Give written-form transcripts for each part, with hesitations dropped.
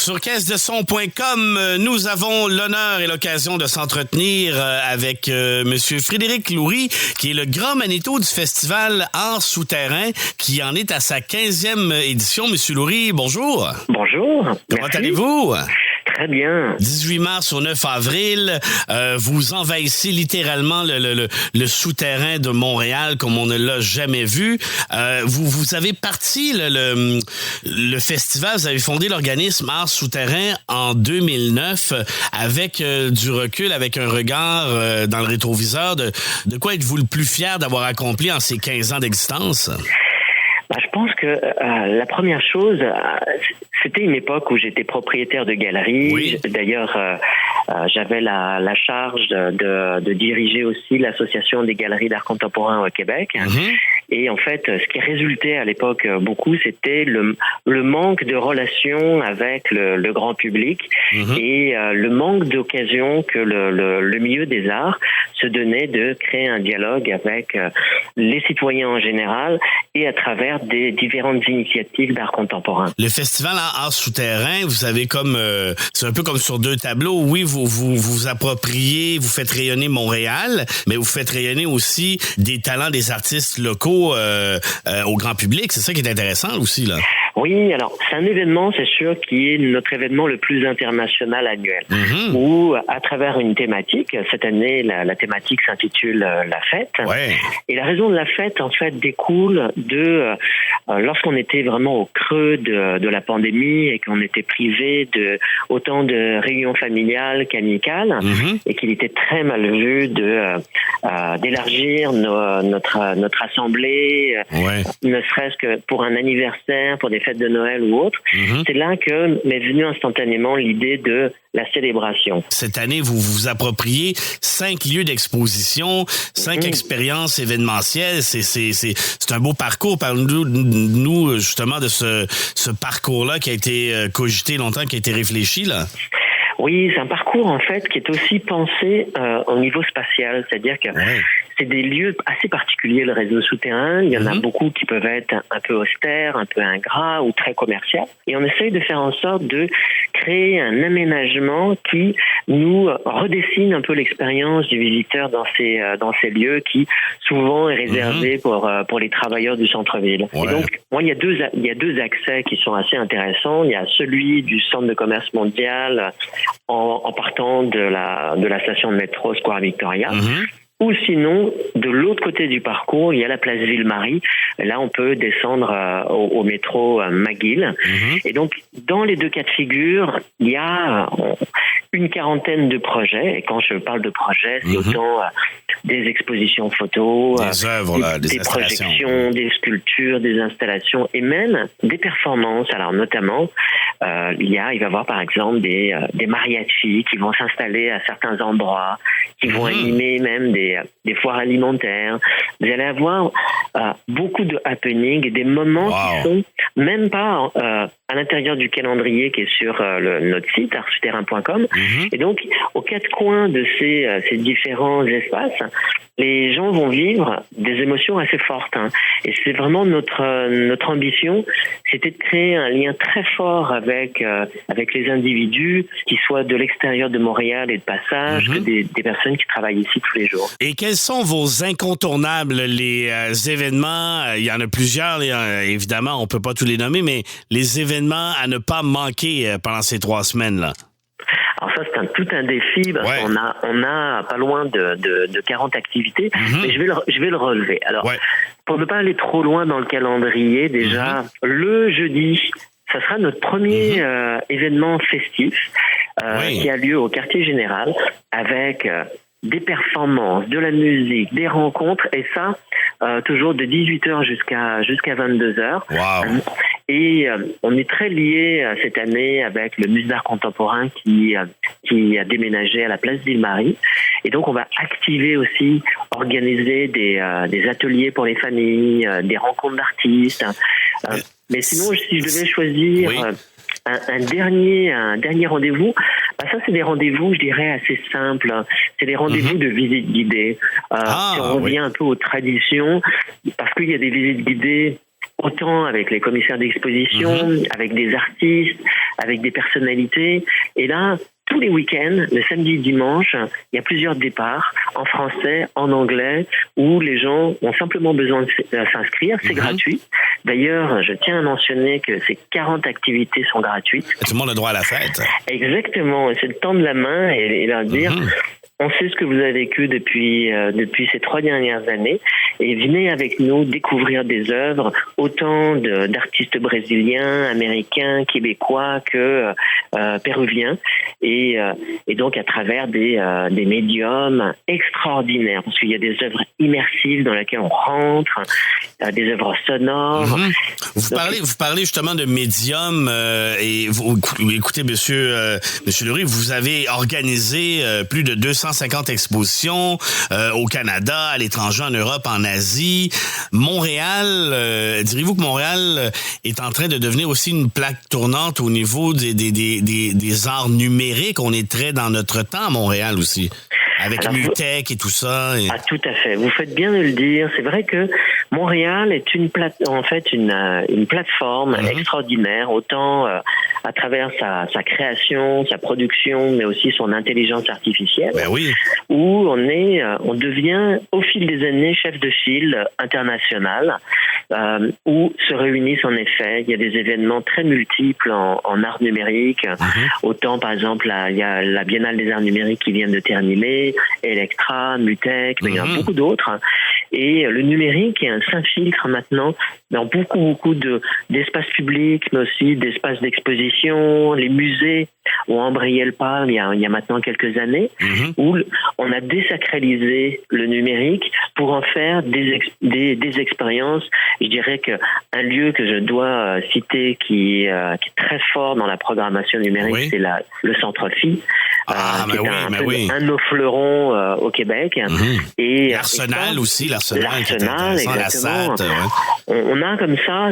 Sur caisse-de-son.com, nous avons l'honneur et l'occasion de s'entretenir avec Monsieur Frédéric Loury, qui est le grand Manitou du festival Art souterrain, qui en est à sa 15e édition. Monsieur Loury, bonjour. Bonjour. Comment merci. allez-vous? Très bien. 18 mars au 9 avril, vous envahissez littéralement le souterrain de Montréal comme on ne l'a jamais vu. Vous avez parti le festival, vous avez fondé l'organisme Art souterrain en 2009 avec du recul, avec un regard dans le rétroviseur. De quoi êtes-vous le plus fier d'avoir accompli en ces 15 ans d'existence? Je pense que la première chose, c'était une époque où j'étais propriétaire de galerie. Oui. D'ailleurs, j'avais la charge de diriger aussi l'association des galeries d'art contemporain au Québec. Mm-hmm. Et en fait, ce qui résultait à l'époque beaucoup, c'était le manque de relations avec le grand public et le manque d'occasion que le milieu des arts se donnait de créer un dialogue avec les citoyens en général et à travers des différentes initiatives d'art contemporain. Le festival Art souterrain, vous savez, c'est un peu comme sur deux tableaux. Oui, vous appropriez, vous faites rayonner Montréal, mais vous faites rayonner aussi des talents des artistes locaux au grand public. C'est ça qui est intéressant aussi, là. Oui, alors c'est un événement, c'est sûr, qui est notre événement le plus international annuel, où à travers une thématique, cette année la thématique s'intitule La Fête, Ouais. et la raison de la fête en fait découle de lorsqu'on était vraiment au creux de la pandémie et qu'on était privé de autant de réunions familiales qu'amicales, et qu'il était très mal vu d'élargir notre assemblée, ne serait-ce que pour un anniversaire, pour des fêtes de Noël ou autre. C'est là que m'est venue instantanément l'idée de la célébration. Cette année, vous vous appropriez 5 lieux d'exposition, 5 expériences événementielles. C'est un beau parcours. Parlez-nous justement de ce parcours-là qui a été cogité longtemps, qui a été réfléchi, là. Oui, c'est un parcours en fait qui est aussi pensé au niveau spatial, c'est-à-dire que c'est des lieux assez particuliers, le réseau souterrain. Il y en a beaucoup qui peuvent être un peu austères, un peu ingrats ou très commerciaux. Et on essaye de faire en sorte de créer un aménagement qui nous redessine un peu l'expérience du visiteur dans ces lieux qui souvent est réservé pour les travailleurs du centre-ville. Et donc, moi, il y a deux accès qui sont assez intéressants. Il y a celui du centre de commerce mondial en partant de la station de métro Square Victoria. Ou sinon, de l'autre côté du parcours, il y a la place Ville-Marie. Là, on peut descendre au métro McGill. Et donc, dans les deux cas de figure, il y a une quarantaine de projets. Et quand je parle de projets, c'est autant des expositions photos, des œuvres, des projections, des sculptures, des installations et même des performances. Alors, notamment, il va y avoir par exemple des mariachis qui vont s'installer à certains endroits, qui vont animer même des foires alimentaires. Vous allez avoir beaucoup de happenings, des moments qui sont même pas à l'intérieur du calendrier qui est sur notre site artsouterrain.com. Et donc, aux quatre coins de ces différents espaces, les gens vont vivre des émotions assez fortes. Et c'est vraiment notre ambition, c'était de créer un lien très fort avec les individus, qui soient de l'extérieur de Montréal et de passage, que des personnes qui travaillent ici tous les jours. Et quels sont vos incontournables, les événements? Il y en a plusieurs, évidemment, on peut pas tous les nommer, mais les événements à ne pas manquer pendant ces 3 semaines-là. Alors ça, c'est tout un défi. Parce qu'on a pas loin de 40 activités, mais je vais le relever. Alors, pour ne pas aller trop loin dans le calendrier, déjà, le jeudi, ça sera notre premier événement festif qui a lieu au quartier général avec des performances, de la musique, des rencontres, et ça, toujours de 18h jusqu'à 22h. Et on est très lié cette année avec le Musée d'art contemporain qui a déménagé à la place Ville-Marie. Et donc, on va activer aussi, organiser des ateliers pour les familles, des rencontres d'artistes. Mais sinon, si je devais choisir un dernier rendez-vous, ça, c'est des rendez-vous, je dirais, assez simples. C'est des rendez-vous de visite guidée. Si on revient un peu aux traditions, parce qu'il y a des visites guidées autant avec les commissaires d'exposition, avec des artistes, avec des personnalités. Et là, tous les week-ends, le samedi et dimanche, il y a plusieurs départs en français, en anglais, où les gens ont simplement besoin de s'inscrire. C'est gratuit. D'ailleurs, je tiens à mentionner que ces 40 activités sont gratuites. Tout le monde a droit à la fête. Exactement. C'est de tendre la main et leur dire... On sait ce que vous avez vécu depuis ces 3 dernières années et venez avec nous découvrir des œuvres autant d'artistes brésiliens, américains, québécois que péruviens et donc à travers des médiums extraordinaires parce qu'il y a des œuvres immersives dans lesquelles on rentre, des œuvres sonores. Vous parlez justement de médiums et vous écoutez Monsieur Lurie, vous avez organisé plus de 250 expositions au Canada, à l'étranger, en Europe, en Asie. Montréal, direz-vous que Montréal est en train de devenir aussi une plaque tournante au niveau des arts numériques? On est très dans notre temps à Montréal aussi. Avec Mutech et tout ça. Ah, tout à fait. Vous faites bien de le dire. C'est vrai que Montréal est une plateforme extraordinaire, autant à travers sa création, sa production, mais aussi son intelligence artificielle. Ben oui. Où on devient au fil des années chef de file international, où se réunissent en effet. Il y a des événements très multiples en art numérique. Autant par exemple, il y a la Biennale des arts numériques qui vient de terminer. Electra, Mutech, mais il y en a beaucoup d'autres. Et le numérique s'infiltre maintenant dans beaucoup d'espaces publics, mais aussi d'espaces d'exposition. Les musées ont embrayé le pas il y a maintenant quelques années, où on a désacralisé le numérique pour en faire des expériences. Je dirais qu'un lieu que je dois citer qui est très fort dans la programmation numérique, c'est le Centre Phi. Qui est un de nos fleurons au Québec. Et l'Arsenal aussi, l'Arsenal exactement. La SAT, on a comme ça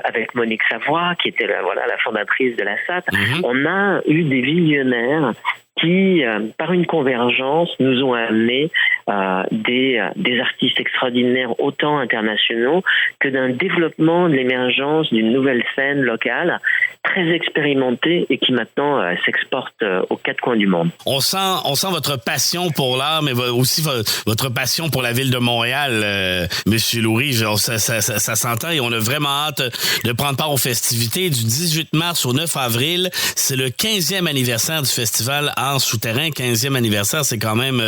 avec Monique Savoie, qui était la fondatrice de la SAT, on a eu des visionnaires qui, par une convergence, nous ont amené des artistes extraordinaires, autant internationaux que d'un développement, de l'émergence d'une nouvelle scène locale très expérimentée et qui maintenant s'exporte aux 4 coins du monde. On sent votre passion pour l'art, mais aussi votre passion pour la ville de Montréal, Monsieur Lurie. Ça s'entend et on a vraiment hâte de prendre part aux festivités du 18 mars au 9 avril. C'est le 15e anniversaire du festival Art Souterrain. 15e anniversaire, c'est quand même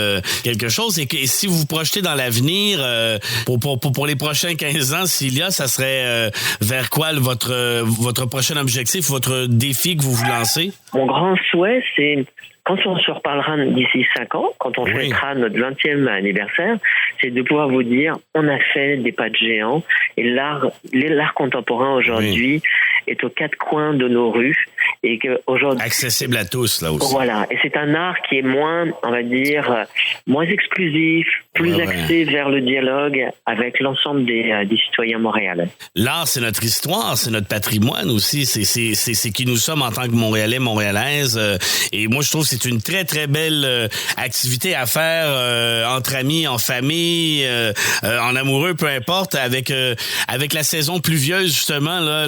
quelque chose. Et si vous vous projetez dans l'avenir, pour les prochains 15 ans, s'il y a, ça serait vers quoi votre prochain objectif, votre défi que vous vous lancez? Mon grand souhait, c'est quand on se reparlera d'ici 5 ans, quand on fêtera notre 20e anniversaire, c'est de pouvoir vous dire, on a fait des pas de géant et l'art contemporain aujourd'hui est aux 4 coins de nos rues et que aujourd'hui accessible à tous là aussi. Voilà, et c'est un art qui est moins, on va dire, moins exclusif, plus axé vers le dialogue avec l'ensemble des citoyens montréalais. L'art, c'est notre histoire, c'est notre patrimoine aussi, c'est qui nous sommes en tant que Montréalais, Montréalaises. Et moi, je trouve que c'est une très très belle activité à faire entre amis, en famille, en amoureux, peu importe, avec la saison pluvieuse justement là,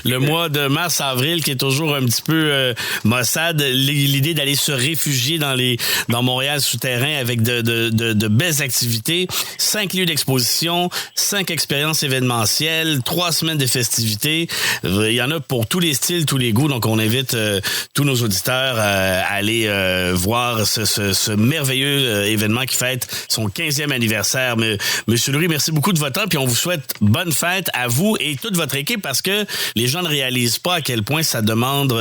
le mois de mars-avril qui est toujours un petit peu maussade. L'idée d'aller se réfugier dans Montréal souterrain avec de belles activités, 5 lieux d'exposition, 5 expériences événementielles, 3 semaines de festivités. Il y en a pour tous les styles, tous les goûts. Donc, on invite tous nos auditeurs à aller voir ce merveilleux événement qui fête son 15e anniversaire. Monsieur Lurie, merci beaucoup de votre temps. Puis on vous souhaite bonne fête à vous et toute votre équipe parce que les gens ne réalisent pas à quel point ça demande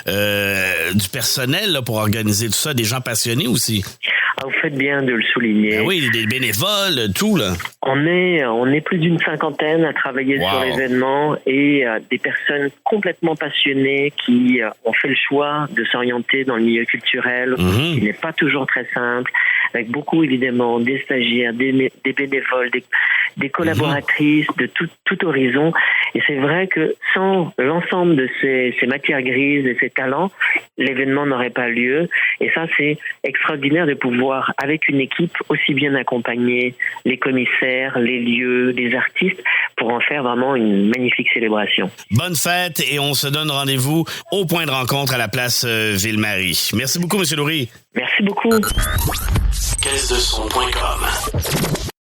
du personnel là, pour organiser tout ça, des gens passionnés aussi. Vous faites bien de le souligner. Ben oui, des bénévoles, tout là. On est plus d'une 50aine à travailler sur l'événement et des personnes complètement passionnées qui ont fait le choix de s'orienter dans le milieu culturel, qui n'est pas toujours très simple, avec beaucoup évidemment des stagiaires, des bénévoles, des collaboratrices de tout horizon. Et c'est vrai que sans l'ensemble de ces matières grises et ces talents, l'événement n'aurait pas lieu. Et ça, c'est extraordinaire de pouvoir, avec une équipe, aussi bien accompagner les commissaires, les lieux, les artistes, pour en faire vraiment une magnifique célébration. Bonne fête et on se donne rendez-vous au point de rencontre à la place Ville-Marie. Merci beaucoup, M. Loury. Merci beaucoup. Caisse de son.com